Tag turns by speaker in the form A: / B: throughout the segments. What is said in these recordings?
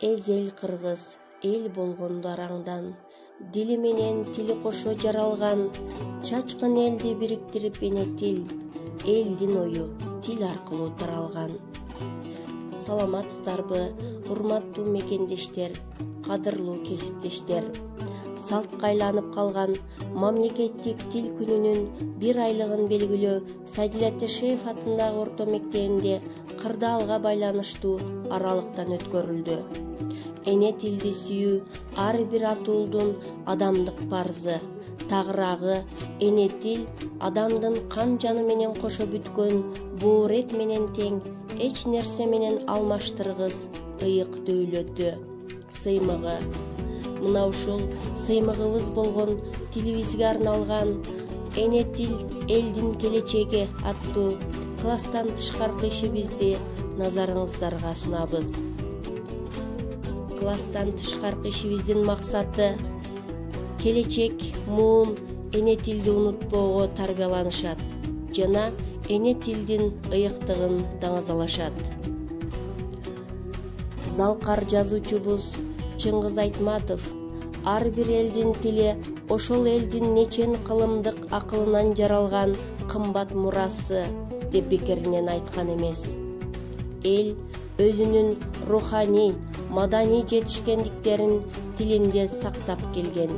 A: Эзел кыргыз, эл болгондо араңдан, дили менен тили кошо жаралган, чачкын элди бириктирип эне тил, элдин ою тил аркылуу таралган. Саламатсыздарбы, урматтуу мекендештер, кадырлуу кесиптештер. Салтка айланып калган мамлекеттик тил күнүнүн 1 айлыгын белгилөө Садила Тешеев атындагы орто мектебинде кырдаалга байланыштуу аралыктан өткөрүлдү. Эне тилди сүйүү ар бир ата уулдун адамдык парзы. Тагыраагы, эне тил адамдын кан жаны менен кошо бүткөн боор эт менен тең, эч нерсе менен алмаштыргыс ыйык дөөлөтү, сыймыгы. Мына ушул сыймыгыбыз болгон тилибизге арналган «Эне тил элдин келечеги» аттуу класстан тышкаркы ишибизди назарыңыздарга сунабыз. Класстан тышкаркы ишибиздин максаты келечек муун эне тилди унутпоого тарбияланышат жана эне тилдин ыйыктыгын даңазалашат. Залкар жазуучубуз Чыңгыз Айтматов ар бир элдин тили ошол элдин нечен кылымдык акылынан жаралган кымбат мурасы деп пикиринен айткан эмес. Эл өзүнүн руханий, маданий жетишкендиктерин тилинде сактап келген.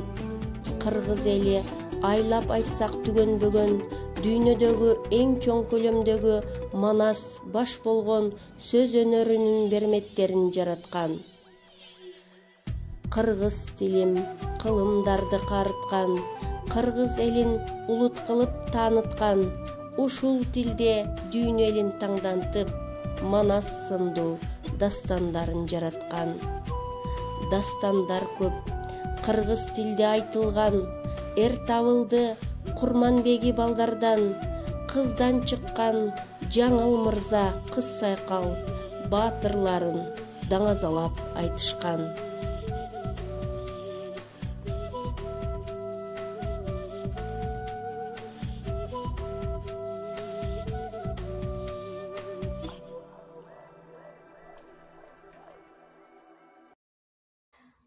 A: Кыргыз эли айлап айтсак түгөнбөгөн дүйнөдөгү эң чоң көлөмдөгү манас баш болгон сөз өнөрүнүн берметтерин жараткан. Кыргыз тилим кылымдарды карыткан, кыргыз элин улут кылып тааныткан, ушул тилде дүйнө элин таңдантып, манас сындуу дастандарын жараткан. Дастандар көп, кыргыз тилде айтылган, эр табылды Курманбеги балдардан, кыздан чыккан Жаңыл мырза кыз сайкал баатырларын даңазалап айтышкан.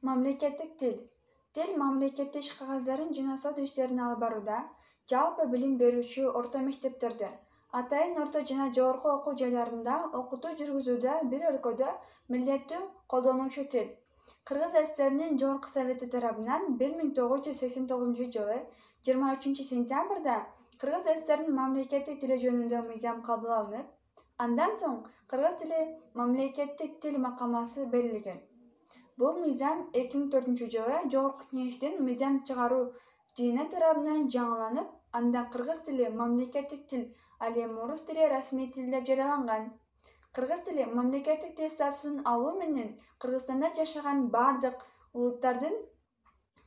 B: Мамлекеттик тил. Тил мамлекеттик иш кагаздарын жана сот иштерин алып барууда, жалпы билим берүүчү орто мектептерде, атайын орто жана жогорку окуу жайларында окутуу жүргүзүүдө бир өлкөдө милдеттүү колдонуучу тил. Кыргыз ССРнин Жогорку Совети тарабынан 1989 жылы 23 сентябрда Кыргыз ССРнин мамлекеттик тили жөнүндө мыйзам кабыл алынып, андан соң кыргыз тили мамлекеттик тил макамасы берилген. Бул мыйзам 2004 жылы Жогорку Кеңештин мыйзам чыгаруу жыйыны тарабынан жаңыланып, андан кыргыз тили мамлекеттик тил, ал эми орус тили расмий тил деп жарыяланган. Кыргыз тили мамлекеттик тил статусун алуу менен Кыргызстанда жашаган бардык улуттардын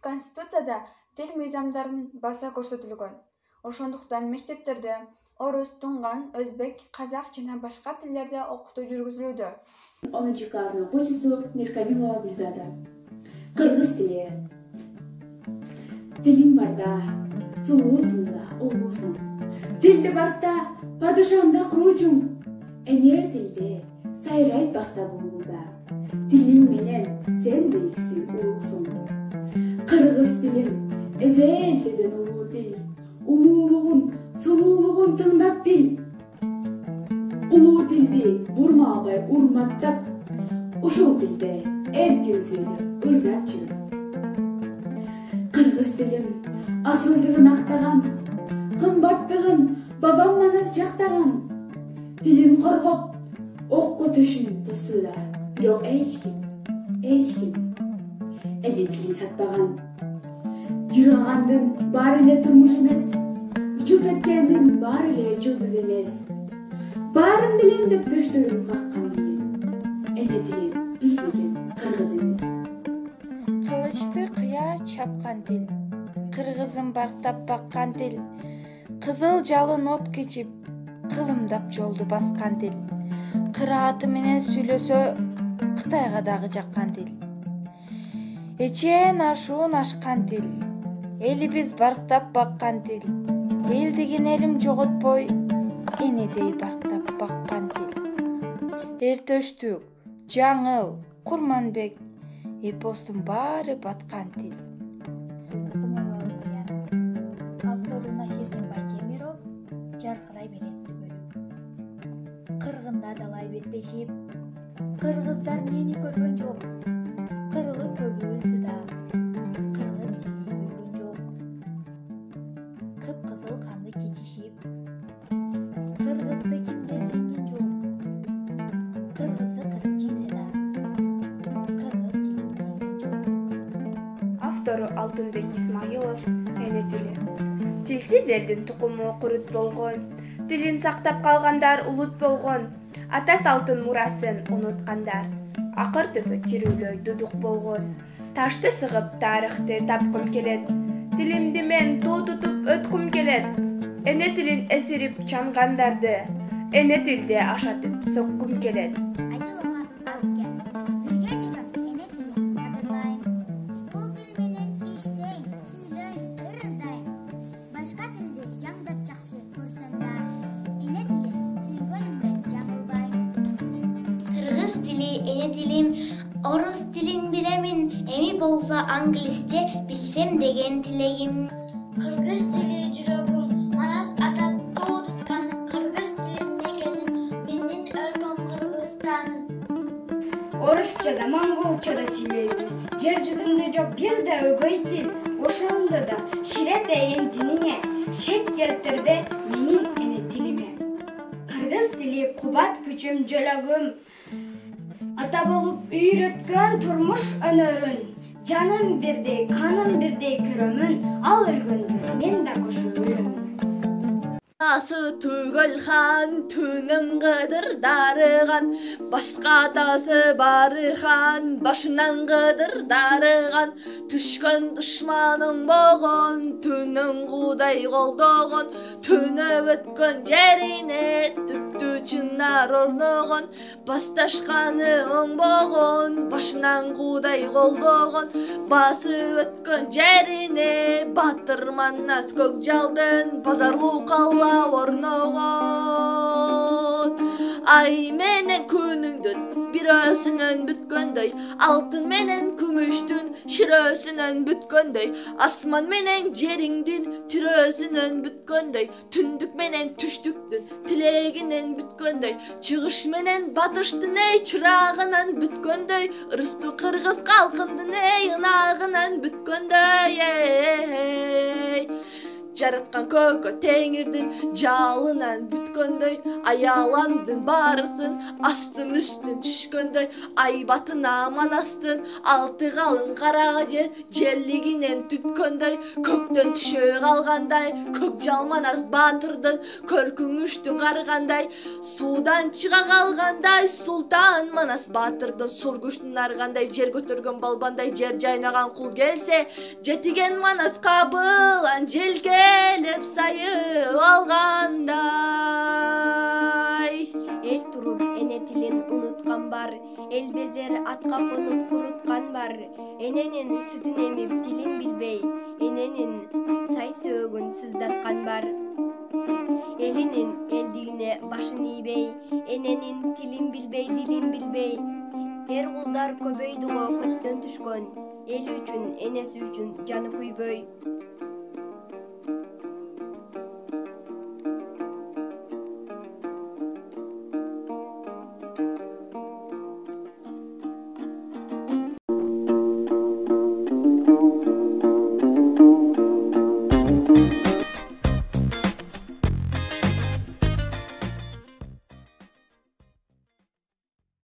B: конституцияда тил мыйзамдарын баса көрсөтүлгөн. Ошондуктан мектептерде орус, туңган, өзбек, казак жана башка тилдерде окутуу жүргүзүлүүдө.
C: 10 классынын окуучусу Миркамилова Гүлзада. Кыргыз тили. Тилиң барда, сулуусуң да, улуусуң. Тилди барда, падышаңда куруучуң. Эне тилде, сайрайт бакта булууда. Тилиң менен сен бийиксиң, улуусуң. Кыргыз тилим, эзелден улуу тил. Улуулугун, сулуулугун тыңдап бил. Улуу тилди бурмалбай урматтап, ушул тилде эркин сүйлөп, ырдап жүр. Кыргыз тилим асылдыгын актаган, кымбаттыгын бабам манас жактаган. Тилин коргоп, окко төшүн тосууда, бирок эч ким эне тилин сатпаган. Журагандын баары эле турмуш эмес, учуп кеткендин баары эле жылдыз эмес. Баарын билем деп төштөрүн каккан менен, эне тилин билбеген кыргыз эмес.
D: Кылычты кыя чапкан тил, кыргызын барктап баккан тил, кызыл жалын от кечип, кылымдап жолду баскан тил, кырааты менен сүйлөсө Кытайга дагы жаккан тил. Эчен ашуун ашкан тил, элибиз барктап баккан тил, эл деген элим жоготпой, энедей барктап баккан тил. Эртөштүк, Жаңыл, Курманбек, эпостун баары баткан тил.
E: Автору Насир Темиров, жаркырай берет бөлүк. Кыргында далай беттешип, кыргыздар нени көргөн жок. Кырылып көбү өлсү да, кыргыз тили өлгөн жок. Кып-кызыл канды кечишип, кыргызды кимдер жеңген жок. Кыргызды кырып жеңсе да, кыргыз тилин кийген жок.
B: Автору Алтынбек Исмаилов, эне тили. Тилсиз элдин тукуму курут болгон, тилин сактап калгандар улут болгон, ата салтын мурасын унуткандар. Акыр түпү тирүүлөй дудук болгон, ташты сыгып тарыхты тапкым келет, тилимди мен тоо тутуп өткүм келет. Эне тилин эсирип чангандарды, эне тилде ашатып соккум келет.
F: Эне тилим, орус тилин билемин, эми болсо англисче билсем деген тилегим. Кыргыз тили жүрөгүм, манас ата тоо туткан, кыргыз тилим мекеним, менин өлкөм Кыргызстан.
G: Орусча да, монголча да сүйлөйбүн, жер жүзүндө жок бир да өгөй тил. Ошондо да ширет эйин тилиңе, шет келтирбе менин эне тилиме. Кыргыз тили кубат күчүм, жөлөгүм, ата болуп үйрөткөн турмуш өнөрүн. Жаным бирдей, каным бирдей көрөмүн, ал өлгөндө мен да кошуп өлөмүн.
H: Асы түгөл хан, түнүн кыдырдарыган, башка атасы бары хан, башынан кыдырдарыган, түшкөн душманың болгон, түнүн кудай колдогон, түнөп өткөн жерине түптүү чынар орногон, басташканы оңбогон, башынан кудай колдогон, басып өткөн жерине батыр манас көк жалдын, базарлуу калла орногон. Ай менен күнүңдүн бирөөсүнөн бүткөндөй, алтын менен күмүштүн ширөөсүнөн бүткөндөй, асман менен жериңдин тирөөсүнөн бүткөндөй, түндүк менен түштүктүн тилегинен бүткөндөй, чыгыш менен батыштын эй чырагынан бүткөндөй, ырыстуу кыргыз калкымдын эй ынагынан бүткөндөй. Жараткан көкө теңирдин жалынан бүткөндөй, аяламдын баарысын астын үстүн түшкөндөй, айбатына манастын алты калың кара жер жерлигинен түткөндөй, көктөн түшө калгандай, көк жалманас баатырдын көркүңүштүн каргандай, суудан чыга калгандай, султан манас баатырдын сур күчтүн аргандай, жер көтөргөн балбандай, жер жайнаган кул келсе, жетиген манас кабылан желке келип сайып алгандай.
A: Эл туруп эне тилин унуткан бар, эл безер атка конуп куруткан бар, эненин сүтүн эмип тилин билбей, эненин сай сөөгүн сыздаткан бар. Элинин элдигине башын ийбей, эненин тилин билбей, дилин билбей, эр кулдар көбөйдү го көктөн түшкөн, эли үчүн, энеси үчүн жаны күйбөй.